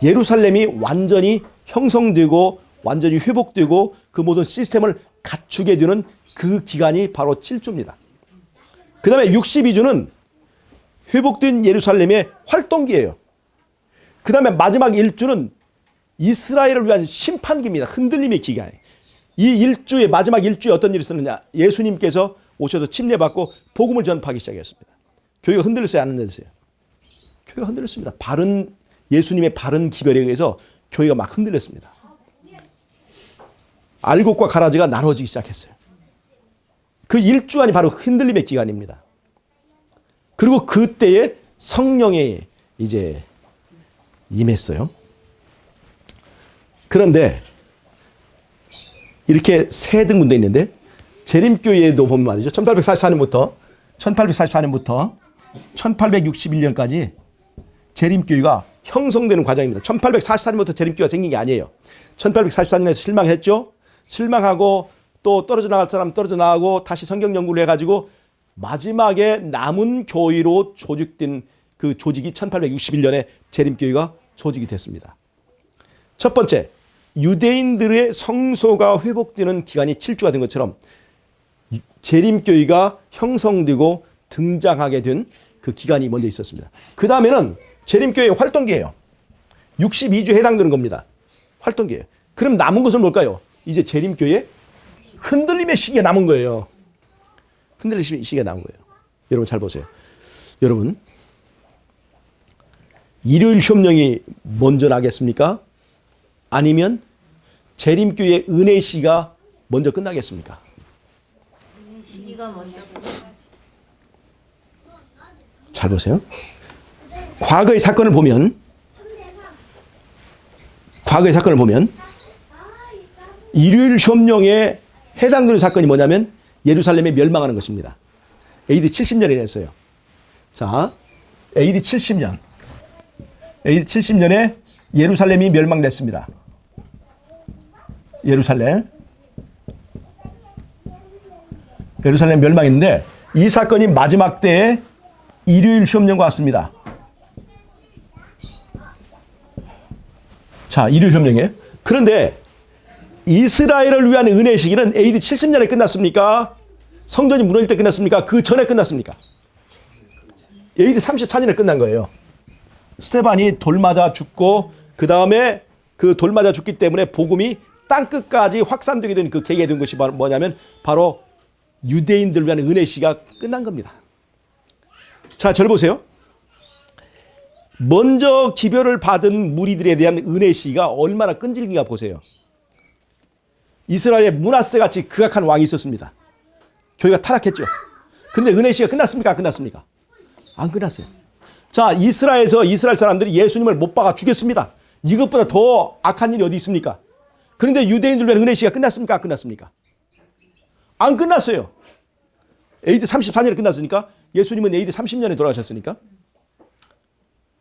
예루살렘이 완전히 형성되고 완전히 회복되고 그 모든 시스템을 갖추게 되는 그 기간이 바로 7주입니다. 그 다음에 62주는 회복된 예루살렘의 활동기예요. 그 다음에 마지막 1주는 이스라엘을 위한 심판기입니다. 흔들림의 기간. 이 1주의 마지막 1주에 어떤 일이 있었느냐. 예수님께서 오셔서 침례받고 복음을 전파하기 시작했습니다. 교회가 흔들렸어요? 안 흔들렸어요? 교회가 흔들렸습니다. 예수님의 바른 기별에 의해서 교회가 막 흔들렸습니다. 알곡과 가라지가 나눠지기 시작했어요. 그 일주간이 바로 흔들림의 기간입니다. 그리고 그때에 성령이 이제 임했어요. 그런데 이렇게 세 등분돼 있는데 재림교회에도 보면 말이죠. 1844년부터 1861년까지 재림교회가 형성되는 과정입니다. 1844년부터 재림교회가 생긴 게 아니에요. 1844년에서 실망했죠. 실망하고 또 떨어져 나갈 사람 떨어져 나가고 다시 성경 연구를 해가지고 마지막에 남은 교회로 조직된 그 조직이 1861년에 재림교회가 조직이 됐습니다. 첫 번째, 유대인들의 성소가 회복되는 기간이 7주가 된 것처럼 재림교회가 형성되고 등장하게 된 그 기간이 먼저 있었습니다. 그 다음에는 재림교회의 활동기예요. 62주에 해당되는 겁니다. 활동기예요. 그럼 남은 것은 뭘까요? 이제 재림교회의 흔들림의 시기가 남은 거예요. 흔들림의 시기가 남은 거예요. 여러분 잘 보세요. 여러분, 일요일 협령이 먼저 나겠습니까? 아니면 재림교회의 은혜 시가 먼저 끝나겠습니까? 시기가 먼저 잘 보세요. 과거의 사건을 보면 일요일 협령에 해당되는 사건이 뭐냐면 예루살렘이 멸망하는 것입니다. AD 70년에 일어났어요. 자, AD 70년에 예루살렘이 멸망됐습니다. 예루살렘 멸망했는데 이 사건이 마지막 때에 일요일 협령과 같습니다. 자, 일요일 협령이에요. 그런데 이스라엘을 위한 은혜 시기는 AD 70년에 끝났습니까? 성전이 무너질 때 끝났습니까? 그 전에 끝났습니까? AD 34년에 끝난 거예요. 스테반이 돌 맞아 죽고 그 다음에 그 돌 맞아 죽기 때문에 복음이 땅끝까지 확산되게 된 그 계기가 된 것이 뭐냐면 바로 유대인들을 위한 은혜 시기가 끝난 겁니다. 자, 저를 보세요. 먼저 기별을 받은 무리들에 대한 은혜 시기가 얼마나 끈질긴가 보세요. 이스라엘에 므낫세 같이 극악한 왕이 있었습니다. 교회가 타락했죠. 그런데 은혜 시기가 끝났습니까? 안 끝났습니까? 안 끝났어요. 자, 이스라엘에서 이스라엘 사람들이 예수님을 못 박아 죽였습니다. 이것보다 더 악한 일이 어디 있습니까? 그런데 유대인들 위한 은혜 시기가 끝났습니까? 안 끝났습니까? 안 끝났어요. AD 34년에 끝났으니까 예수님은 AD 30년에 돌아가셨으니까.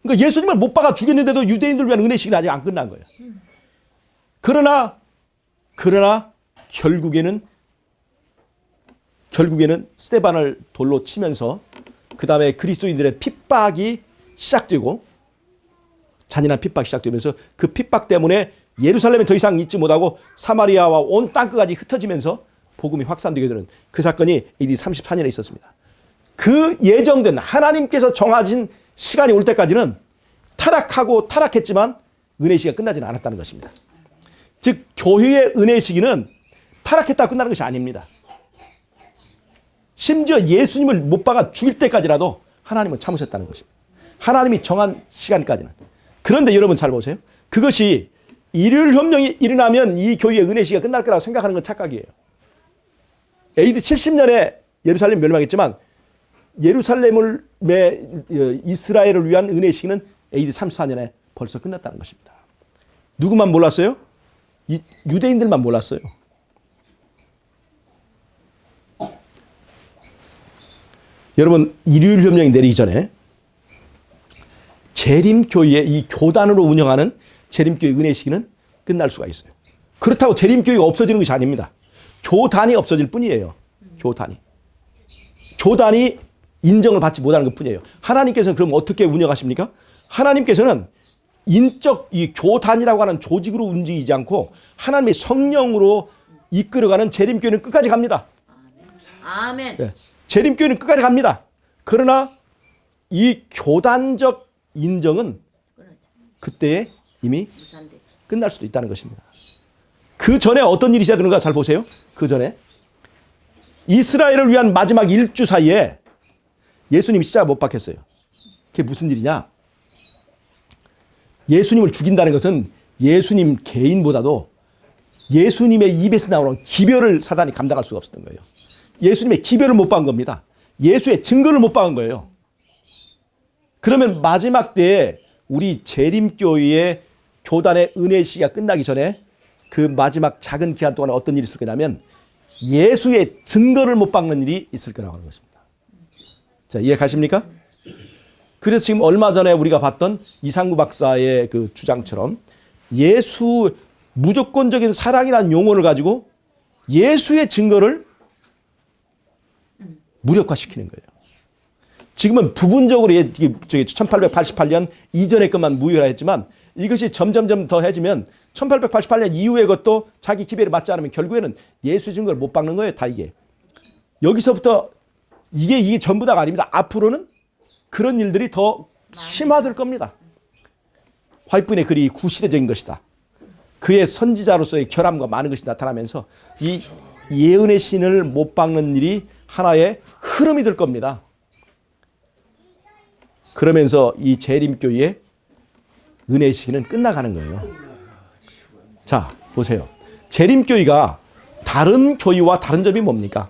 그러니까 예수님을 못 박아 죽였는데도 유대인들 위한 은혜 시기는 아직 안 끝난 거예요. 그러나 결국에는 스데반을 돌로 치면서 그 다음에 그리스도인들의 핍박이 시작되고 잔인한 핍박이 시작되면서 그 핍박 때문에 예루살렘에 더 이상 있지 못하고 사마리아와 온 땅끝까지 흩어지면서 복음이 확산되게 되는 그 사건이 AD 34년에 있었습니다. 그 예정된 하나님께서 정하신 시간이 올 때까지는 타락했지만 은혜 시기가 끝나지는 않았다는 것입니다. 즉 교회의 은혜 시기는 타락했다고 끝나는 것이 아닙니다. 심지어 예수님을 못 박아 죽일 때까지라도 하나님은 참으셨다는 것입니다. 하나님이 정한 시간까지는. 그런데 여러분 잘 보세요. 그것이 일요일 협령이 일어나면 이 교회의 은혜 시기가 끝날 거라고 생각하는 건 착각이에요. AD 70년에 예루살렘 멸망했지만 예루살렘을 이스라엘을 위한 은혜 시기는 AD 34년에 벌써 끝났다는 것입니다. 누구만 몰랐어요? 유대인들만 몰랐어요. 여러분, 일요일 협령이 내리기 전에 재림교회의 이 교단으로 운영하는 재림교회 은혜 시기는 끝날 수가 있어요. 그렇다고 재림교회가 없어지는 것이 아닙니다. 교단이 없어질 뿐이에요. 교단이 인정을 받지 못하는 것 뿐이에요. 하나님께서는 그럼 어떻게 운영하십니까? 하나님께서는 인적 이 교단이라고 하는 조직으로 움직이지 않고 하나님의 성령으로 이끌어가는 재림교회는 끝까지 갑니다. 아멘. 네. 재림교회는 끝까지 갑니다. 그러나 이 교단적 인정은 그때에 이미 끝날 수도 있다는 것입니다. 그 전에 어떤 일이 시작되는가 잘 보세요. 그 전에 이스라엘을 위한 마지막 일주 사이에 예수님이 십자가 못 박혔어요. 그게 무슨 일이냐? 예수님을 죽인다는 것은 예수님 개인보다도 예수님의 입에서 나오는 기별을 사단이 감당할 수가 없었던 거예요. 예수님의 기별을 못 박은 겁니다. 예수의 증거를 못 박은 거예요. 그러면 마지막 때에 우리 재림교회의 교단의 은혜 시기가 끝나기 전에 그 마지막 작은 기간 동안에 어떤 일이 있을 거냐면 예수의 증거를 못 박는 일이 있을 거라고 하는 것입니다. 자, 이해 가십니까? 그래서 지금 얼마 전에 우리가 봤던 이상구 박사의 그 주장처럼 예수 무조건적인 사랑이라는 용어를 가지고 예수의 증거를 무력화시키는 거예요. 지금은 부분적으로 1888년 이전의 것만 무효화했지만 이것이 점점점 더해지면 1888년 이후의 것도 자기 기별에 맞지 않으면 결국에는 예수의 증거를 못 박는 거예요. 다 이게. 여기서부터 이게 전부 다가 아닙니다. 앞으로는 그런 일들이 더 심화될 겁니다. 화이트의 글이 구시대적인 것이다. 그의 선지자로서의 결함과 많은 것이 나타나면서 이 예언의 신을 못 박는 일이 하나의 흐름이 될 겁니다. 그러면서 이 재림교회의 은혜의 시기는 끝나가는 거예요. 자, 보세요. 재림교회가 다른 교회와 다른 점이 뭡니까?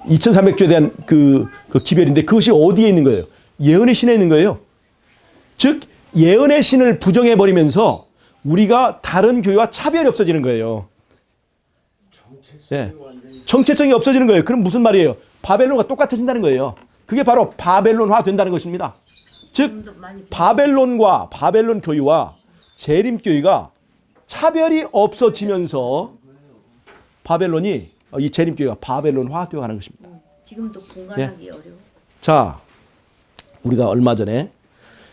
2300주에 대한 그 기별인데 그것이 어디에 있는 거예요? 예언의 신에 있는 거예요. 즉 예언의 신을 부정해버리면서 우리가 다른 교회와 차별이 없어지는 거예요. 예. 정체성이 없어지는 거예요. 그럼 무슨 말이에요? 바벨론과 똑같아진다는 거예요. 그게 바로 바벨론화 된다는 것입니다. 즉 바벨론과 바벨론 교회와 재림교회가 차별이 없어지면서 바벨론이 이 재림교회가 바벨론화 되어가는 것입니다. 지금도 공간하기 어려워. 자, 우리가 얼마 전에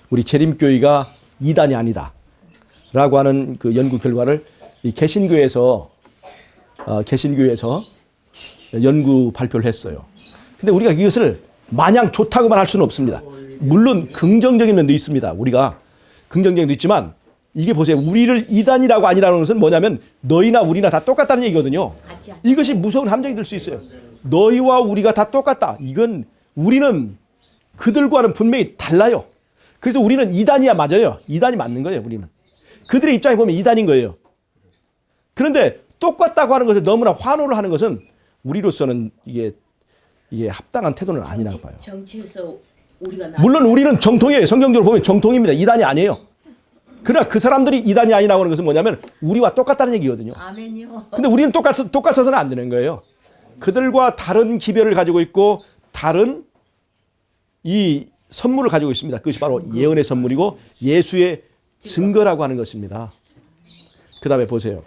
우리 재림교회가 이단이 아니다 라고 하는 그 연구 결과를 이 개신교에서 연구 발표를 했어요. 근데 우리가 이것을 마냥 좋다고만 할 수는 없습니다. 물론 긍정적인 면도 있습니다. 우리가 긍정적인 면도 있지만 이게 보세요. 우리를 이단이라고 아니라는 것은 뭐냐면 너희나 우리나 다 똑같다는 얘기거든요. 이것이 무서운 함정이 될 수 있어요. 너희와 우리가 다 똑같다. 이건 우리는 그들과는 분명히 달라요. 그래서 우리는 이단이야 맞아요. 이단이 맞는 거예요. 우리는. 그들의 입장에 보면 이단인 거예요. 그런데 똑같다고 하는 것을 너무나 환호를 하는 것은 우리로서는 이게 합당한 태도는 아니라고 봐요. 정치에서 우리가 물론 우리는 정통이에요. 성경적으로 보면 정통입니다. 이단이 아니에요. 그러나 그 사람들이 이단이 아니라고 하는 것은 뭐냐면 우리와 똑같다는 얘기거든요. 아멘이요. 근데 우리는 똑같아서는 안 되는 거예요. 그들과 다른 기별을 가지고 있고 다른 이 선물을 가지고 있습니다. 그것이 바로 예언의 선물이고 예수의 증거라고 하는 것입니다. 그 다음에 보세요.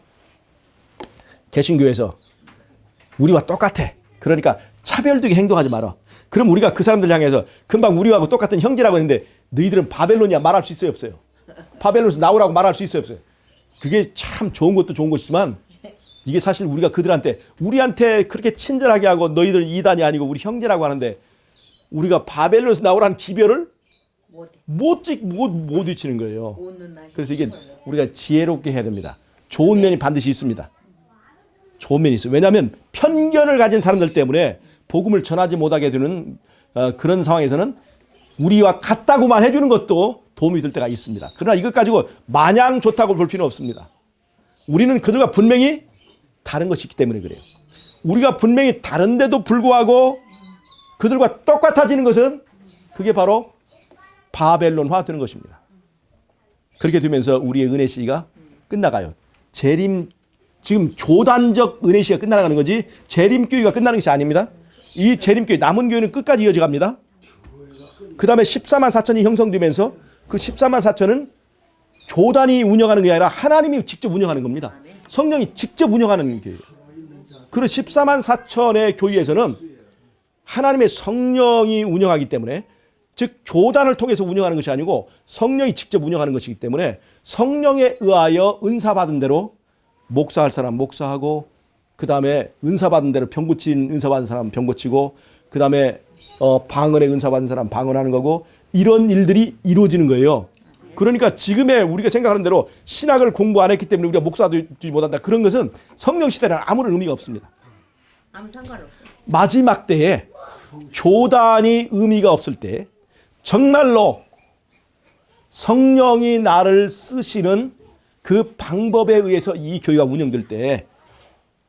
개신교에서 우리와 똑같아. 그러니까 차별되게 행동하지 마라. 그럼 우리가 그 사람들 향해서 금방 우리하고 똑같은 형제라고 했는데 너희들은 바벨론이야 말할 수 있어요 없어요? 바벨론에서 나오라고 말할 수 있어요 없어요? 그게 참 좋은 것도 좋은 것이지만 이게 사실 우리가 그들한테 우리한테 그렇게 친절하게 하고 너희들 이단이 아니고 우리 형제라고 하는데 우리가 바벨론에서 나오라는 기별을 못 외치는 거예요. 그래서 이게 우리가 지혜롭게 해야 됩니다. 좋은 면이 반드시 있습니다. 좋은 면이 있어요. 왜냐하면 편견을 가진 사람들 때문에 복음을 전하지 못하게 되는 그런 상황에서는 우리와 같다고만 해주는 것도 도움이 될 때가 있습니다. 그러나 이것 가지고 마냥 좋다고 볼 필요는 없습니다. 우리는 그들과 분명히 다른 것이 있기 때문에 그래요. 우리가 분명히 다른데도 불구하고 그들과 똑같아지는 것은 그게 바로 바벨론화 되는 것입니다. 그렇게 되면서 우리의 은혜 시기가 끝나가요. 지금 교단적 은혜 시기가 끝나가는 거지 재림교회가 끝나는 것이 아닙니다. 이 재림교회 남은 교회는 끝까지 이어져 갑니다. 그 다음에 14만 4천이 형성되면서 그 14만 4천은 교단이 운영하는 게 아니라 하나님이 직접 운영하는 겁니다. 성령이 직접 운영하는 교회예요. 그리고 14만 4천의 교회에서는 하나님의 성령이 운영하기 때문에 즉 교단을 통해서 운영하는 것이 아니고 성령이 직접 운영하는 것이기 때문에 성령에 의하여 은사 받은 대로 목사할 사람 목사하고 그 다음에 은사 받은 대로 병 고친 은사 받은 사람 병 고치고 그 다음에 방언의 은사 받은 사람 방언하는 거고 이런 일들이 이루어지는 거예요. 그러니까 지금의 우리가 생각하는 대로 신학을 공부 안 했기 때문에 우리가 목사도 못한다. 그런 것은 성령 시대는 아무런 의미가 없습니다. 아무 상관없어. 마지막 때에 교단이 의미가 없을 때 정말로 성령이 나를 쓰시는 그 방법에 의해서 이 교회가 운영될 때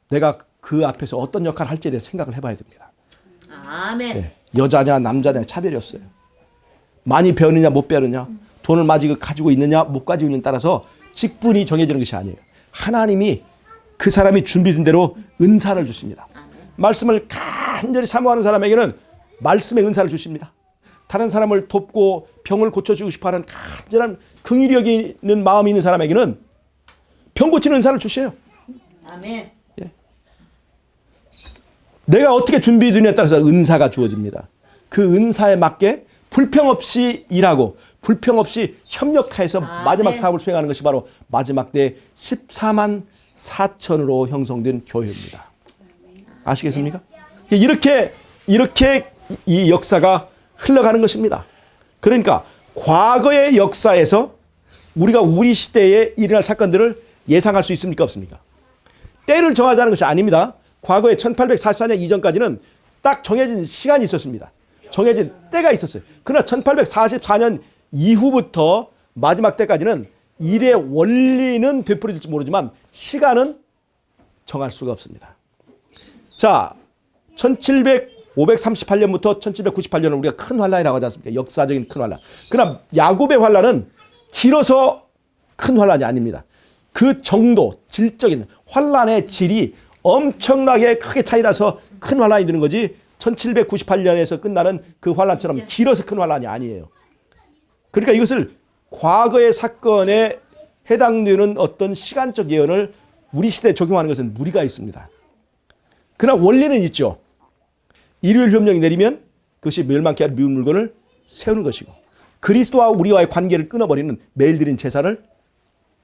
내가 그 앞에서 어떤 역할을 할지에 대해 생각을 해봐야 됩니다. 아멘. 네. 여자냐 남자냐 차별이 없어요. 많이 배우느냐 못 배우느냐, 돈을 많이 가지고 있느냐 못 가지고 있느냐에 따라서 직분이 정해지는 것이 아니에요. 하나님이 그 사람이 준비된 대로 은사를 주십니다. 말씀을 간절히 사모하는 사람에게는 말씀의 은사를 주십니다. 다른 사람을 돕고 병을 고쳐주고 싶어하는 간절한 긍휼히 여기는 마음이 있는 사람에게는 병 고치는 은사를 주셔요. 아멘. 내가 어떻게 준비되느냐에 따라서 은사가 주어집니다. 그 은사에 맞게 불평 없이 일하고 불평 없이 협력해서 마지막 사업을 수행하는 것이 바로 마지막 때 14만 4천으로 형성된 교회입니다. 아시겠습니까? 이렇게 이 역사가 흘러가는 것입니다. 그러니까 과거의 역사에서 우리가 우리 시대에 일어날 사건들을 예상할 수 있습니까? 없습니까? 때를 정하자는 것이 아닙니다. 과거에 1844년 이전까지는 딱 정해진 시간이 있었습니다. 정해진 때가 있었어요. 그러나 1844년 이후부터 마지막 때까지는 일의 원리는 되풀이될지 모르지만 시간은 정할 수가 없습니다. 자, 538년부터 1798년을 우리가 큰 환란이라고 하지 않습니까? 역사적인 큰 환란. 그러나 야곱의 환란은 길어서 큰 환란이 아닙니다. 그 정도, 질적인 환란의 질이 엄청나게 크게 차이나서 큰 환란이 되는 거지 1798년에서 끝나는 그 환란처럼 길어서 큰 환란이 아니에요. 그러니까 이것을 과거의 사건에 해당되는 어떤 시간적 예언을 우리 시대에 적용하는 것은 무리가 있습니다. 그러나 원리는 있죠. 일요일 협령이 내리면 그것이 멸망케 할 미운 물건을 세우는 것이고 그리스도와 우리와의 관계를 끊어버리는 매일 드린 제사를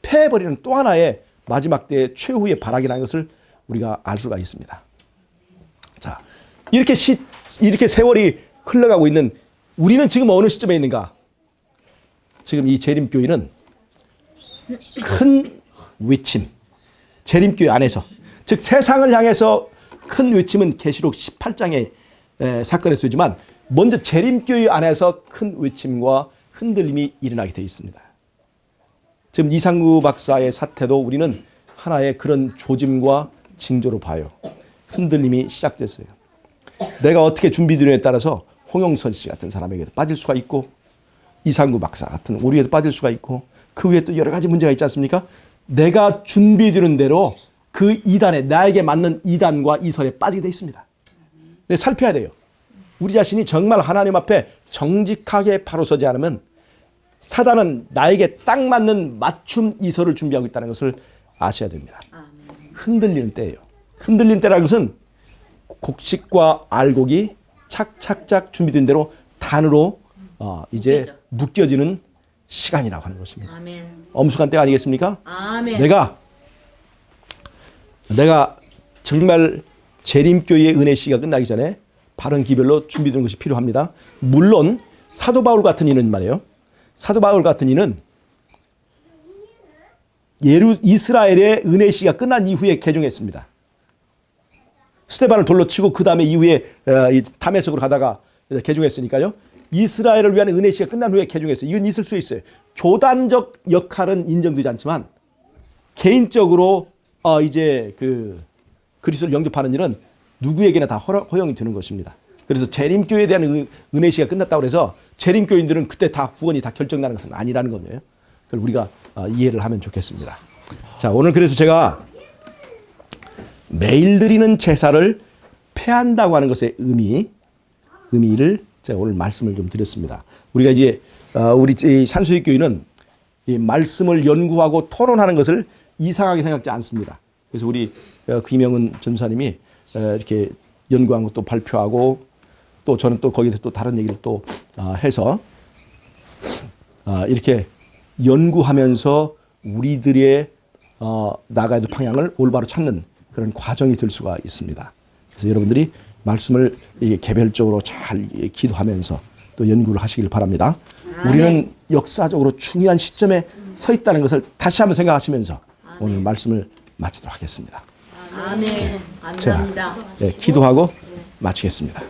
폐해버리는 또 하나의 마지막 때의 최후의 발악이라는 것을 우리가 알 수가 있습니다. 자, 이렇게 세월이 흘러가고 있는 우리는 지금 어느 시점에 있는가? 지금 이 재림교회는 큰 외침, 재림교회 안에서, 즉 세상을 향해서 큰 외침은 계시록 18장의 사건에 쓰이지만 먼저 재림교회 안에서 큰 외침과 흔들림이 일어나게 되어 있습니다. 지금 이상구 박사의 사태도 우리는 하나의 그런 조짐과 징조로 봐요. 흔들림이 시작됐어요. 내가 어떻게 준비되느냐에 따라서 홍영선 씨 같은 사람에게도 빠질 수가 있고 이상구 박사 같은 우리에도 빠질 수가 있고 그 위에 또 여러 가지 문제가 있지 않습니까? 내가 준비되는 대로 그 이단에 나에게 맞는 이단과 이설에 빠지게 돼 있습니다. 근데 살펴야 돼요. 우리 자신이 정말 하나님 앞에 정직하게 바로 서지 않으면 사단은 나에게 딱 맞는 맞춤 이설을 준비하고 있다는 것을 아셔야 됩니다. 흔들리는 때예요. 흔들리는 때라는 것은 곡식과 알곡이 착착착 준비된 대로 단으로 이제 묶여지는 시간이라고 하는 것입니다. 아멘. 엄숙한 때가 아니겠습니까? 아멘. 내가 정말 재림교회의 은혜 시기가 끝나기 전에 바른 기별로 준비되는 것이 필요합니다. 물론 사도 바울 같은 이는 말이에요. 사도 바울 같은 이는 이스라엘의 은혜 시기가 끝난 이후에 개종했습니다. 스데반을 돌로 치고 그 다음에 이후에 다메섹으로 가다가 개종했으니까요. 이스라엘을 위한 은혜 시기가 끝난 후에 개종했어요. 이건 있을 수 있어요. 교단적 역할은 인정되지 않지만 개인적으로 이제 그 그리스도를 영접하는 일은 누구에게나 다 허용이 되는 것입니다. 그래서 재림교회에 대한 은혜 시기가 끝났다고 해서 재림교인들은 그때 다 구원이 다 결정나는 것은 아니라는 거예요. 그걸 우리가 이해를 하면 좋겠습니다. 자, 오늘 그래서 제가 매일 드리는 제사를 폐한다고 하는 것의 의미를 제가 오늘 말씀을 좀 드렸습니다. 우리가 이제 우리 산수익 교회는 이 말씀을 연구하고 토론하는 것을 이상하게 생각지 않습니다. 그래서 우리 김영은 전사님이 이렇게 연구한 것도 발표하고 또 저는 또 거기에 또 다른 얘기를 또 해서 이렇게 연구하면서 우리들의 나가야 될 방향을 올바로 찾는 그런 과정이 될 수가 있습니다. 그래서 여러분들이 말씀을 개별적으로 잘 기도하면서 또 연구를 하시길 바랍니다. 우리는 역사적으로 중요한 시점에 서 있다는 것을 다시 한번 생각하시면서 오늘 말씀을 마치도록 하겠습니다. 아멘. 감사합니다. 기도하고 마치겠습니다.